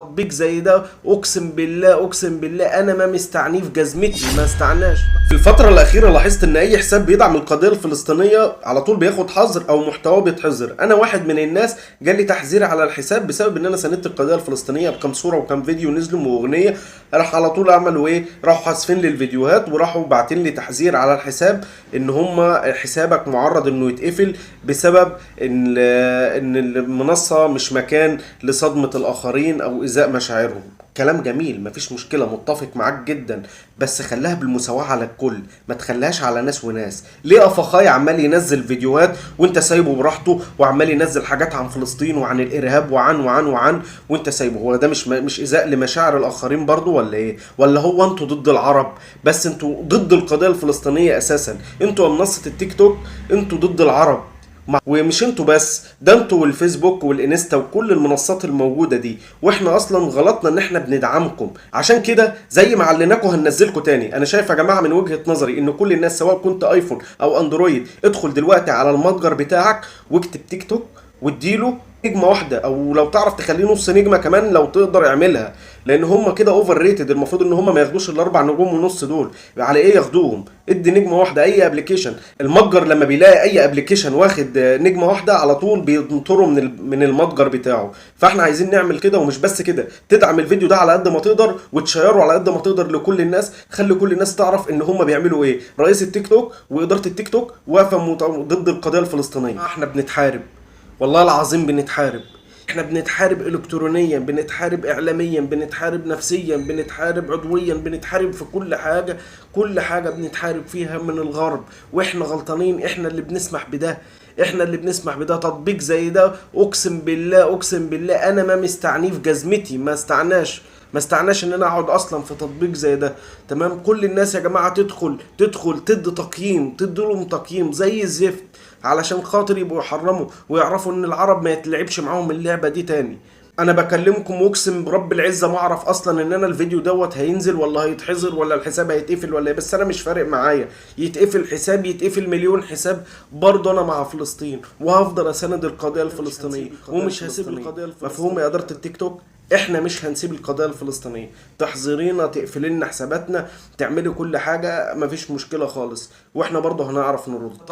تطبيق زي ده اقسم بالله اقسم بالله انا ما مستعنيه في جزمتي، ما استعناش. في الفتره الاخيره لاحظت ان اي حساب بيدعم القضيه الفلسطينيه على طول بياخد حظر او محتواه بيتحظر. انا واحد من الناس جالي تحذير على الحساب بسبب ان انا ساندت القضيه الفلسطينيه بكام صوره وكام فيديو نزلوا واغنيه. راح على طول عملوا ايه؟ راحوا حاسفين لي الفيديوهات وراحوا باعتين لي تحذير على الحساب ان هم حسابك معرض انه يتقفل بسبب ان المنصه مش مكان لصدمه الاخرين او ايذاء مشاعرهم. كلام جميل، مفيش مشكلة، متفق معاك جدا، بس خليها بالمساواة على الكل، ما تخليهاش على ناس وناس. ليه أفخاي عمال ينزل فيديوهات وانت سايبه براحته، وعمال ينزل حاجات عن فلسطين وعن الإرهاب وعن وانت سايبه؟ هو ده مش إيذاء لمشاعر الآخرين برضو ولا ايه؟ ولا هو انتوا ضد العرب بس انتوا ضد القضية الفلسطينية أساسا؟ انتوا منصة التيك توك انتوا ضد العرب، ومش انتوا بس، ده انتوا والفيسبوك والانستا وكل المنصات الموجودة دي، واحنا اصلا غلطنا ان احنا بندعمكم. عشان كده زي ما علناكم هننزلكم تاني. انا شايف يا جماعة من وجهة نظري ان كل الناس سواء كنت ايفون او اندرويد، ادخل دلوقتي على المتجر بتاعك واكتب تيك توك واديله نجمة واحدة، او لو تعرف تخليه نص نجمة كمان لو تقدر اعملها، لان هم كده اوفر ريتد. المفروض ان هم ما ياخدوش الاربع نجوم ونص دول. على ايه ياخدوهم؟ ادي نجمة واحدة اي ابلكيشن. المتجر لما بيلاقي اي ابلكيشن واخد نجمة واحدة على طول بينطروا من المتجر بتاعه. فاحنا عايزين نعمل كده، ومش بس كده، تدعم الفيديو ده على قد ما تقدر وتشيره على قد ما تقدر لكل الناس. خلي كل الناس تعرف ان هم بيعملوا ايه. رئيس التيك توك وادارة التيك توك واقفة ضد القضية الفلسطينية. احنا بنتحارب، والله العظيم بنتحارب. احنا بنتحارب الكترونيا، بنتحارب اعلاميا، بنتحارب نفسيا، بنتحارب عضويا، بنتحارب في كل حاجة. كل حاجة بنتحارب فيها من الغرب، واحنا غلطانين. احنا اللي بنسمح بده، احنا اللي بنسمح بده. تطبيق زي ده اقسم بالله اقسم بالله انا ما مستعنيه في جزمتي، ما استعناش ان انا اقعد اصلا في تطبيق زي ده. تمام؟ كل الناس يا جماعه تدخل تدي تقييم، تدي لهم تقييم زي الزفت علشان خاطر يبقوا يحرموا ويعرفوا ان العرب ما يتلعبش معاهم اللعبه دي تاني. انا بكلمكم واقسم برب العزه ما اعرف اصلا ان انا الفيديو دوت هينزل ولا هيتحظر ولا الحساب هيتقفل ولا ايه، بس انا مش فارق معايا. يتقفل حساب، يتقفل مليون حساب، برضه انا مع فلسطين وهفضل اساند القضيه الفلسطينيه ومش هسيب القضيه الفلسطينيه. مفهوم يا اداره التيك توك؟ احنا مش هنسيب القضيه الفلسطينيه. تحظرينا، تقفلي لنا حساباتنا، تعملي كل حاجه، مفيش مشكله خالص، واحنا برضه هنعرف نرد.